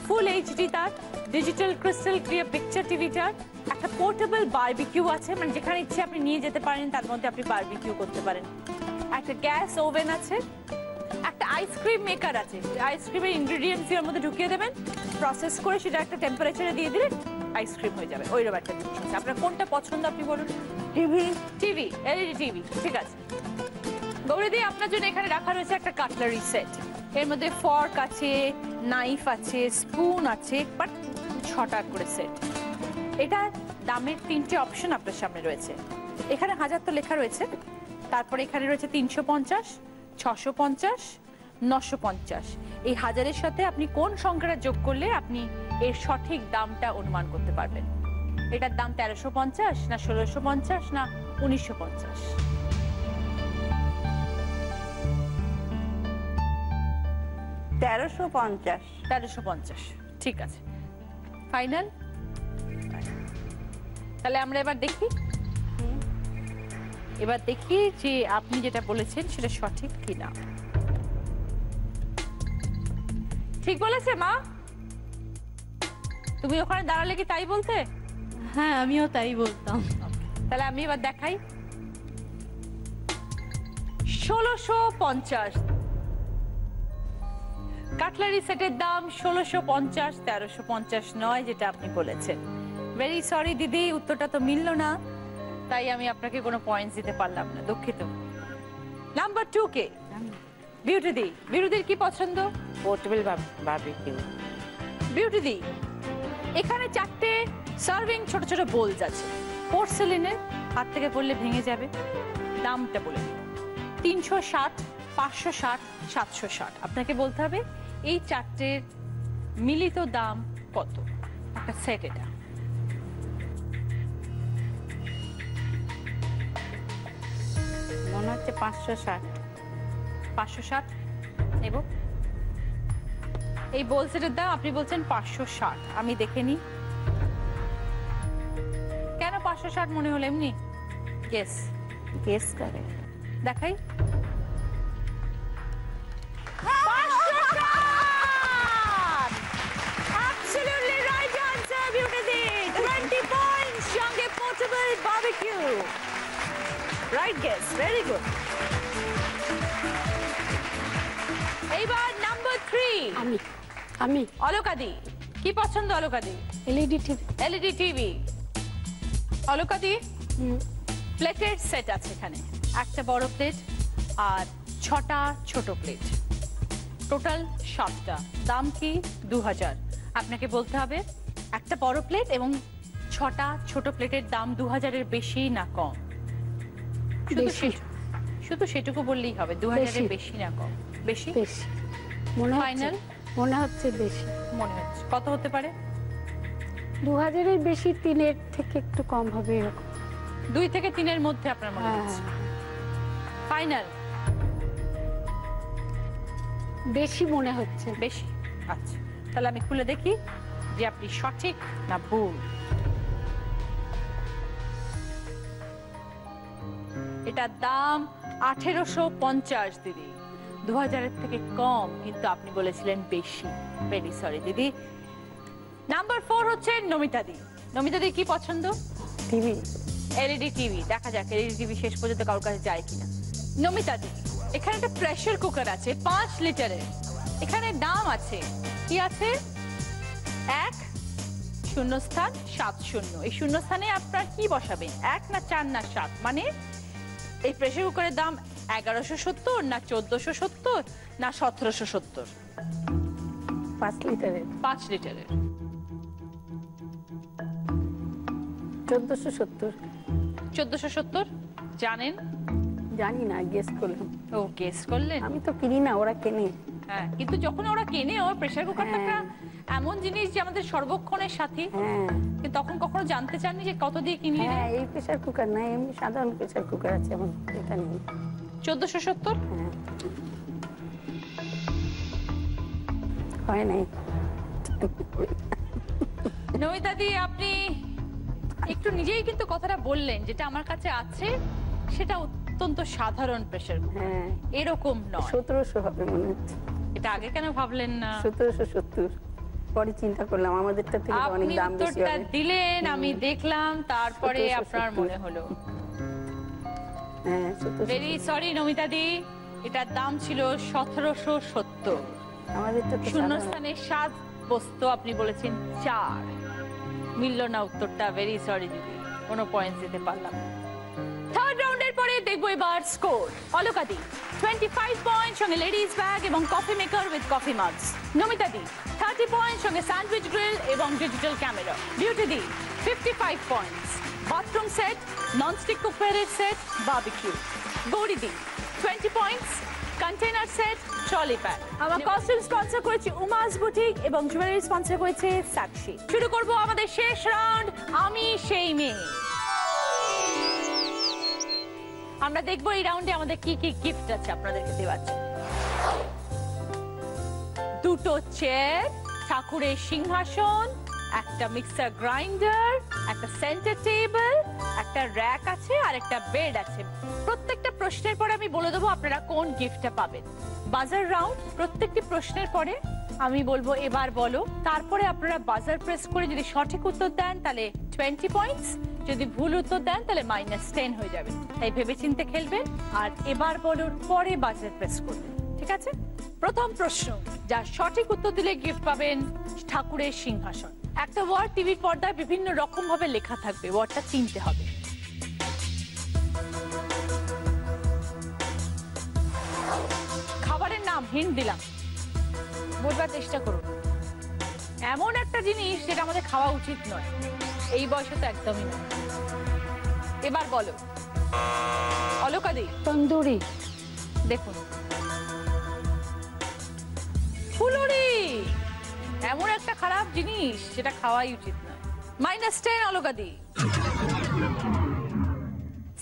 ফুল এইচডি তার, ডিজিটাল ক্রিস্টাল ক্লিয়ার পিকচার টিভিটার। একটা পোর্টেবল বারবিকিউ আছে, মানে যেখানে ইচ্ছে আপনি নিয়ে যেতে পারেন, তার মধ্যে আপনি বারবিকিউ করতে পারেন। একটা গ্যাস ওভেন আছে, একটা আইসক্রিম মেকার আছে, আইসক্রিমের ইনগ্রেডিয়েন্টস এর মধ্যে ঢুকিয়ে দেবেন, প্রসেস করে সেটা একটা টেম্পারেচারে দিয়ে দিলে আইসক্রিম হয়ে যাবে। ওইরকম একটা জিনিস আছে। আপনার কোনটা পছন্দ আপনি বলুন।
টিভি।
টিভি, এলইডি টিভি, ঠিক আছে। গৌরীদি আপনার জন্য এখানে রাখা রয়েছে একটা কাটলারি সেট। এর মধ্যে ফর্ক আছে, নাইফ আছে, স্পুন আছে, বাট 6টা করে সেট। এটা দামের 3টে অপশন আপনার সামনে রয়েছে। এখানে 1000 তো লেখা রয়েছে, তারপরে এখানে রয়েছে 350, 650, 950। এই 1000-এর সাথে আপনি কোন সংখ্যাটা যোগ করলে আপনি এর সঠিক দামটা অনুমান করতে পারবেন। এটার দাম 1350 না 1650 না 1950?
1350।
1350, ঠিক আছে, ফাইনাল। তাহলে আমরা এবার দেখি, যে আপনি যেটা বলেছেন সেটা সঠিক কিনা। ঠিক বলেছে মা? তুমি ওখানে দাঁড়ালে কি তাই বলতে?
হ্যাঁ, আমিও তাই বলতাম।
তাহলে আমি এবার দেখাই। 1650 কাটলারি সেটের দাম 1650, 1350 নয় যেটা আপনি বলেছেন। ভেরি সরি দিদি, উত্তরটা তো মিলল না, তাই আমি আপনাকে কোনো পয়েন্টস দিতে পারলাম না, দুঃখিত। নাম্বার 2 কে? বিউটি দি। বিউটির কি পছন্দ?
Portable barbecue.
বিউটি দি, এখানে 4টে সার্ভিং ছোট ছোট বোলস আছে, পোর্সেলিনের, হাত থেকে পড়লে ভেঙে যাবে। দামটা বলে দিই, 360, 560, 760। আপনাকে বলতে হবে এই 4টের মিলিত দাম কত একটা সেট। এটা
মনে হচ্ছে 560।
560 নেব। এই বোল সেটের দাম আপনি বলছেন 560। আমি দেখে নিই কেন 560 মনে হলো। এমনি
গেস করে
দেখাই। Absolutely right answer, Beauty Di. 20 points সঙ্গে portable barbecue. Right guess, very good. এইবার নাম্বার 3।
আমি
অলকাদি, কি পছন্দ অলকাদি?
LED TV.
LED TV. অলকাদি, প্লেটের সেট আছে এখানে, একটা বড় প্লেট আর 6টা ছোট প্লেট, টোটাল 7টা। দাম কি? 2000। আপনাকে বলতে হবে একটা বড় প্লেট এবং 6টা ছোট প্লেটের দাম 2000-এর বেশি না কম। শুধু সেটুকু বললেই হবে, 2000-এর বেশি না কম। বেশি
বেশি মনে হচ্ছে
ফাইনাল
মনে হচ্ছে বেশি
মনে হচ্ছে কত হতে পারে?
2000-এর বেশি, 3-এর থেকে একটু কম হবে এরকম।
2 থেকে 3-এর মধ্যে আপনার মনে
হ্যাঁ,
হচ্ছে ফাইনাল
বেশি মনে হচ্ছে।
বেশি। আচ্ছা তাহলে আমি খুলে দেখি যে আপনি সঠিক না ভুল। এটার দাম 1850 দিদি, 2000-এর থেকে কম, কিন্তু আপনি বলেছিলেন বেশি। ভেরি সরি দিদি। নাম্বার 4 হচ্ছে নমিতা দি। নমিতা দি কি পছন্দ?
টিভি।
LED TV. দেখা যাক এলইডি টিভি শেষ পর্যন্ত কারোর কাছে যায় কিনা। নমিতা দি, এখানে একটা প্রেসার কুকার আছে 5 লিটারের। এখানে দাম আছে, কি আছে? 1 শূন্যস্থান 70। এই শূন্যস্থানে আপনার কি বসাবেন? 1 না 4 না 7? মানে এই প্রেসার কুকারের দাম 1170 না 1470 না 1770?
5 লিটারের।
5 লিটারের
1470।
1470 জানেন?
জানি না, গেস করলাম।
ও গেস করলেন?
আমি তো কিনি না, ওরা কেনে।
হ্যাঁ, কিন্তু যখন ওরা কেনে, ওর প্রেসার কুকারটা একটা এমন জিনিস যে আমাদের সর্বক্ষণের সাথী।
হ্যাঁ,
কিন্তু তখন কখনো জানতে চাননি যে কত দিয়ে কিনলি?
হ্যাঁ, এই প্রেসার কুকার না, এমনি সাধারণ প্রেসার কুকার আছে আমার, এটা নেই।
1470
হ্যাঁ, হয় নাই।
নমিতা দি, আপনি একটু নিজেই কিন্তু কথাটা বললেন, যেটা আমার কাছে আছে সেটা অত্যন্ত সাধারণ প্রেসার কুকার,
হ্যাঁ,
এরকম নয়।
1700 হবে মনে হচ্ছে।
এটা আগে কেন ভাবলেন না?
1770। পরে চিন্তা করলাম আমাদেরটা থেকে তো অনেক
আপনি
দাম বেশি
উত্তরটা
হবে।
দিলেন, আমি দেখলাম, তারপরে
1770
আপনার মনে হলো।
হ্যাঁ, 1770।
ভেরি সরি নমিতা দি, এটার দাম ছিল 1770।
আমাদেরটা তো
শূন্যস্থানে 7 বস্তু, আপনি বলেছেন 4। মিলল না উত্তরটা। ভেরি সরি দিদি, কোনো পয়েন্ট দিতে পারলাম না। থার্ড রাউন্ডের পরে দেখবো এবার স্কোর। অলকা দি 25 পয়েন্ট, সঙ্গে লেডিস ব্যাগ এবং coffee maker with coffee mugs. Namita দি 30 পয়েন্ট, সঙ্গে স্যান্ডউইচ গ্রিল এবং ডিজিটাল ক্যামেরা। বিউটি দি 55 পয়েন্টস, বাথরুম সেট, ননস্টিক কুকারের সেট, বারবিকিউ। গৌরী দি 20 points, container set, trolley bag. আমার কস্টিউম স্পন্সর করেছে উমাস বুটিক এবং জুয়েলারি স্পন্সর করেছে সাক্ষী। শুরু করব আমাদের শেষ রাউন্ড, আমি সেই মেয়ে। আমরা দেখবো এই রাউন্ডে আমাদের কি কি গিফট আছে আপনাদেরকে দেওয়ার জন্য। 2টো চেয়ার, ঠাকুরের সিংহাসন, একটা মিক্সার গ্রাইন্ডার, একটা সেন্টার টেবিল, একটা র‍্যাক আছে আর একটা বেড আছে। প্রত্যেকটা প্রশ্নের পরে আমি বলে দেবো আপনারা কোন গিফটটা পাবেন। বাজার রাউন্ড, প্রত্যেকটি প্রশ্নের পরে আমি বলবো এবার বলো, তারপরে আপনারা বাজার প্রেস করে যদি সঠিক উত্তর দেন তাহলে 20 পয়েন্টস, যদি ভুল উত্তর দেন তাহলে -10 হয়ে যাবে। তাই ভেবেচিন্তে খেলবেন আর এবার বলোর পরে বাজার প্রেস করবেন, ঠিক আছে? প্রথম প্রশ্ন, যার সঠিক উত্তর দিলে গিফট পাবেন ঠাকুরের সিংহাসন। একটা ওয়ার্ড টিভির পর্দায় বিভিন্ন রকম ভাবে লেখা থাকবে, ওয়ার্ডটা চিনতে হবে। খাবারের নাম হিন্ট দিলাম, বলবার চেষ্টা করুন। এমন একটা জিনিস যেটা আমাদের খাওয়া উচিত নয়, এই বয়সে তো একদমই নয়। এবার বলো অলকা দি।
তন্দুরি।
দেখুন ফুলুরি, এমন একটা খারাপ জিনিস যেটা খাওয়াই উচিত না। -10 অলকা দি।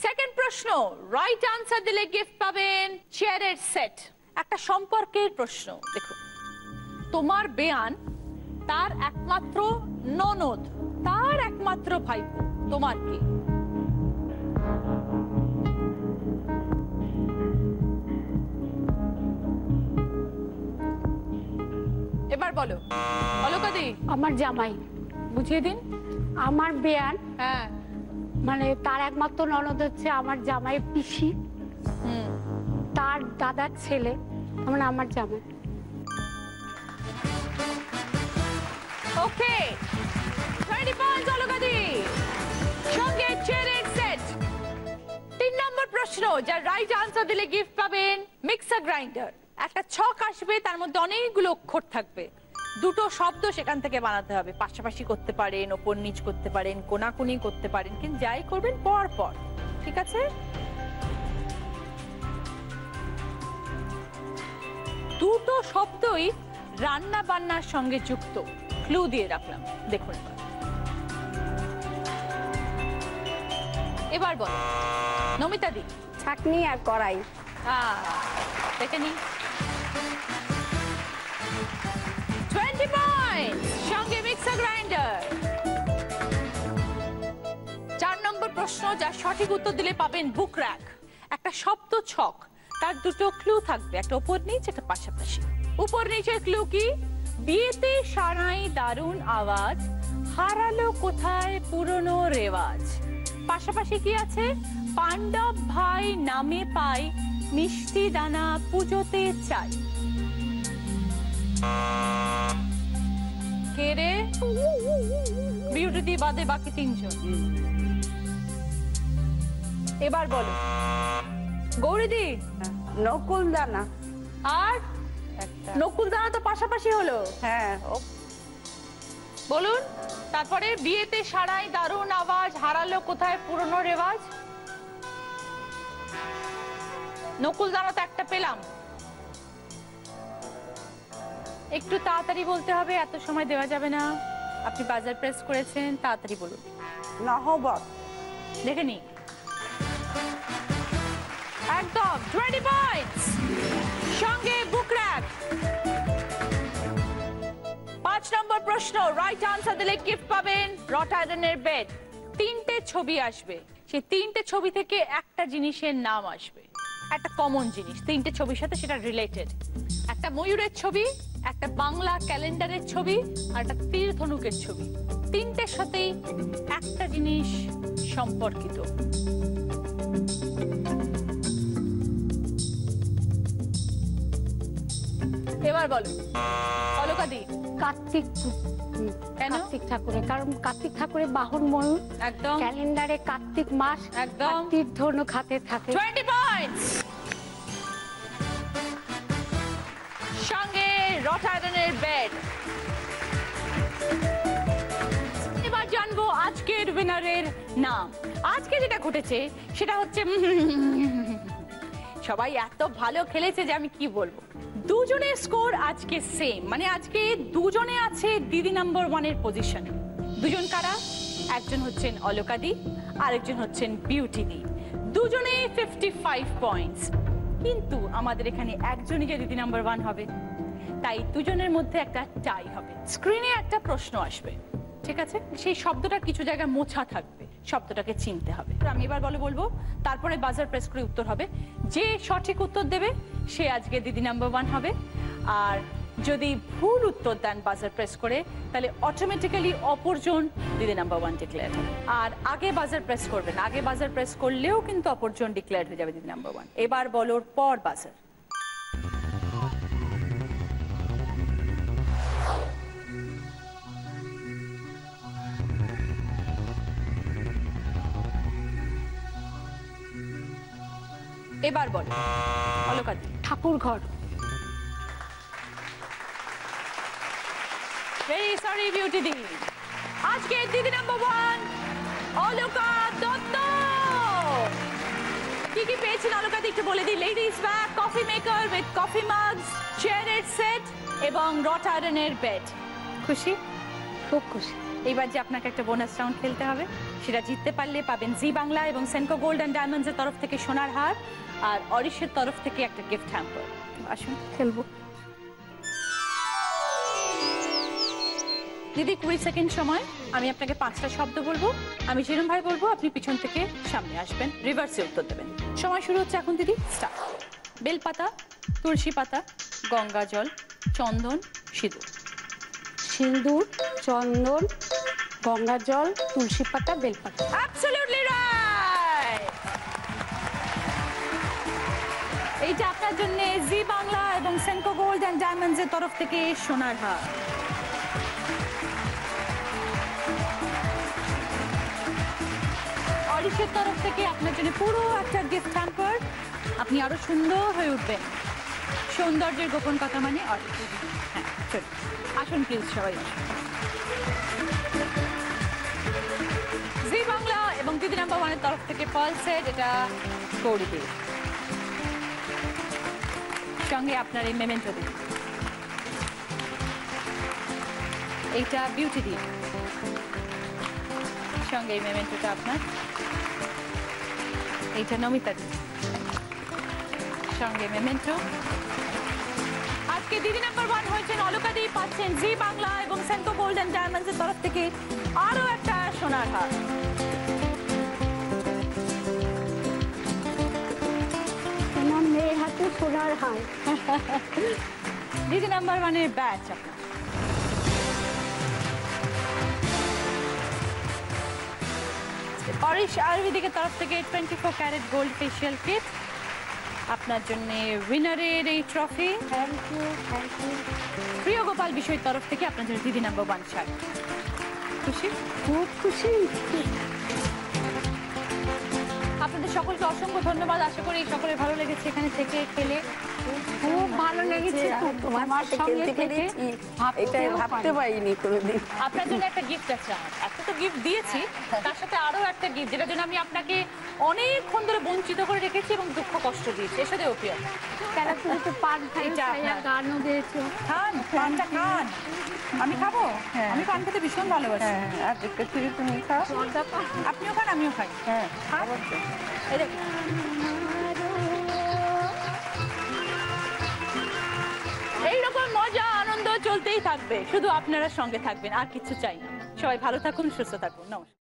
সেকেন্ড প্রশ্ন, রাইট আনসার দিলে গিফট পাবেন চেয়ারের সেট। একটা সম্পর্কের প্রশ্ন, দেখুন তোমার বেয়ান, তার একমাত্র ননদ, তার একমাত্র ভাইপো, তোমার কি? এবার বলো অলকা দি।
আমার জামাই।
বুঝিয়ে দিন।
আমার বেয়ান,
হ্যাঁ,
মানে তার একমাত্র ননদ হচ্ছে আমার জামাইয়ের পিসি, তার দাদার ছেলে, মানে আমার জামাই।
ওকে, 20 পয়েন্টস অলকা দি, সঙ্গে চেয়ারের সেট। 3 নম্বর প্রশ্ন, যার রাইট আনসার দিলে গিফট পাবেন মিক্সার গ্রাইন্ডার। একটা ছক আসবে, তার মধ্যে অনেকগুলো অক্ষর থাকবে, 2টো শব্দ সেখান থেকে বানাতে হবে। পাশাপাশি করতে পারেন, ওপর নিচ করতে পারেন, কোনাকুনি করতে পারেন, কিন্তু যাই করবেন পর পর, ঠিক আছে? দুটো শব্দই রান্না বান্নার সঙ্গে যুক্ত, ক্লু দিয়ে রাখলাম, দেখুন এবার বল নমিতা দি।
ছাঁকনি আর কড়াই।
দেখে নি 20 পয়েন্টস, সঙ্গে মিক্সার গ্রাইন্ডার। 4 নম্বর প্রশ্ন, যার সঠিক উত্তর দিলে পাবেন বুক র্যাক। একটা শব্দ ছক, তার দুটো ক্লু থাকবে, একটা উপর নিচ একটা পাশাপাশি। উপর নিচের ক্লু কি? বিয়েতে সানাই দারুণ আওয়াজ, হারালো কোথায় পুরনো রেওয়াজ। পাশাপাশি কি আছে? পাণ্ডব ভাই নামে পাই, মিষ্টি দানা পুজোতে চাই। কে রে? বিউটি দি বাদে বাকি 3 জন। এবার বলো গৌরীদি।
নকুল দানা।
আর নকুল দানা তো পাশাপাশি হলো।
হ্যাঁ,
বলুন তারপরে বিয়েতে সারাই দারুণ আওয়াজ, হারালো কোথায় পুরনো রেওয়াজ। নকুল দানা তো একটা পেলাম, একটু তাড়াতাড়ি বলতে হবে, এত সময় দেওয়া যাবে না। আপনি বাজার প্রেস করেছেন, তাড়াতাড়ি বলুন।
নহবত।
দেখে নি একদম 20 পয়েন্টস, সঙ্গে বুক র্যাক। 5 নম্বর প্রশ্ন, রাইট আনসার দিলে গিফট পাবেন রট আয়রনের বেড। 3টে ছবি আসবে, সেই 3টে ছবি থেকে একটা জিনিসের নাম আসবে, একটা কমন জিনিস 3টে ছবির সাথে সেটা রিলেটেড। একটা ময়ূরের ছবি, একটা বাংলা ক্যালেন্ডারের ছবি, আর একটা তীর ধনুকের ছবি। 3টের সাথেই একটা জিনিস সম্পর্কিত। এবার বলো অলকাদি।
কার্তিক।
কেন?
কার্তিক ঠাকুরের, কারণ কার্তিক ঠাকুরের বাহন ময়ূর।
একদম।
ক্যালেন্ডারে কার্তিক মাস,
একদম।
তীর ধনুক হাতে থাকে।
20 পয়েন্টস, সঙ্গে রট আয়রনের বেড। এবার জানবো আজকের উইনারের নাম। আজকে যেটা ঘটেছে সেটা হচ্ছে সবাই এত ভালো খেলেছে যে আমি কি বলবো। দুজনের স্কোর আজকে সেম, মানে আজকে দুজনে আছে দিদি নাম্বার 1 এর পজিশনে। দুজন কারা? একজন হচ্ছেন অলকাদি, আরেকজন হচ্ছেন বিউটি দি। দুজনে 55 পয়েন্টস, কিন্তু আমাদের এখানে একজনই যে দিদি নাম্বার 1 হবে, তাই দুজনের মধ্যে একটা টাই হবে। স্ক্রিনে একটা প্রশ্ন আসবে, ঠিক আছে? সেই শব্দটা কিছু জায়গায় মোছা থাকবে, শব্দটাকে চিনতে হবে। আমি এবার বলবো, তারপরে বাজার প্রেস করে উত্তর হবে। যে সঠিক উত্তর দেবে সে আজকে দিদি নাম্বার 1 হবে। আর যদি ভুল উত্তর দেন বাজার প্রেস করে, তাহলে অটোমেটিক্যালি অপরজন দিদি নাম্বার 1 ডিক্লেয়ার হবে। আর আগে বাজার প্রেস করবেন, আগে বাজার প্রেস করলেও কিন্তু অপরজন ডিক্লেয়ার হয়ে যাবে দিদি নাম্বার 1। এবার বলোর পর বাজার। এবার বলো অলকাদি।
ঠাকুর ঘর।
ভেরি সরি বিউটি দি, আজকে দিদি নাম্বার 1 অলকা দত্ত। কি কি পেয়েছেন অলকাদি একটু বলে দিই। Ladies bag, coffee maker with coffee mugs, চেয়ারের সেট এবং রট আয়রনের বেড। খুশি?
খুব খুশি।
এইবার যে আপনাকে একটা বোনাস রাউন্ড খেলতে হবে, সেটা জিততে পারলে পাবেন জি বাংলা এবং সেনকো গোল্ড অ্যান্ড ডায়মন্ডস এর তরফ থেকে সোনার হার, আর অরিশের তরফ থেকে একটা গিফট হ্যাম্পার। আসুন খেলবো। দিদি 20 সেকেন্ড সময়, আমি আপনাকে 5টা শব্দ বলবো, আমি যেরকম ভাই বলবো আপনি পিছন থেকে সামনে আসবেন, রিভার্সে উত্তর দেবেন। সময় শুরু হচ্ছে এখন দিদি, স্টার্ট। বেলপাতা, তুলসী পাতা, গঙ্গা জল, চন্দন, সিঁদুর।
সিঁদুর, চন্দন, গঙ্গা জল, তুলসী পাতা, বেলপাতা।
Absolutely right. এইটা আপনার জন্য জি বাংলা এবং সেনকো গোল্ড অ্যান্ড ডায়মন্ডস এর তরফ থেকে সোনার হার। অরিশের তরফ থেকে আপনার জন্য পুরো একটা গিফট হ্যাম্পার। আপনি আরো সুন্দর হয়ে উঠবেন। সৌন্দর্যের গোপন কথা মানে অরিশ। হ্যাঁ চলুন আসুন প্লিজ সবাই। জি বাংলা এবং দিদি নাম্বার 1 এর তরফ থেকে পার্ল সেট, এটা গৌরী দি। সঙ্গে আপনার এই মেমেন্টো দিন, এইটা বিউটি দিন, সঙ্গে এই মেমেন্টোটা আপনার, এইটা নমিতা দিন, সঙ্গে মেমেন্টো। আজকে দিদি নাম্বার 1 হয়েছেন অলকা দি, পাচ্ছেন জি বাংলা এবং সেন্কো গোল্ড এন্ড ডায়মন্ডস এর তরফ থেকে আরো একটা সোনার হার।
আমার মেয়ের হাতে সোনার হার।
দিদি নাম্বার 1 এর ব্যাচ আপনার। অরিশ আয়ুর্বেদিকের তরফ থেকে 24 ক্যারেট গোল্ড ফেশিয়াল কিট, আপনার জন্য উইনারের এই trophy.
Thank you, thank you.
প্রিয় গোপাল বিষয়ের তরফ থেকে আপনার জন্য দিদি নাম্বার 1 শাড়ি। খুশি?
খুব খুশি।
আপনাদের সকলকে অসংখ্য ধন্যবাদ। আশা করি সকলের ভালো লেগেছে এখানে থেকে খেলে।
খুব ভালো লেগেছে
তোমার সাথে খেলতে খেলেছি, এটা ভাবতে পারিনি কোনোদিন।
আপনার জন্য একটা গিফট আছে আমার। একটা তো গিফট দিয়েছি, তার সাথে আরো একটা গিফট, যেটার জন্য আমি আপনাকে অনেকক্ষণ ধরে বঞ্চিত করে রেখেছি এবং দুঃখ কষ্ট দিয়েছি। এর সাথে প্রিয়
তারা তুমি তো পান
এটা
খাইয়া
আপনার।
গানও দিয়েছো।
খান, পানটা খান। আমি খাবো, আমি পান খেতে ভীষণ ভালোবাসি।
আর দেখতে তুমি খাও।
আপনিও খান, আমিও খাই।
হ্যাঁ,
খান। এই দেখুন। এইরকম মজা আনন্দ চলতেই থাকবে, শুধু আপনারা সঙ্গে থাকবেন, আর কিছু চাই না। সবাই ভালো থাকুন, সুস্থ থাকুন। নমস্কার।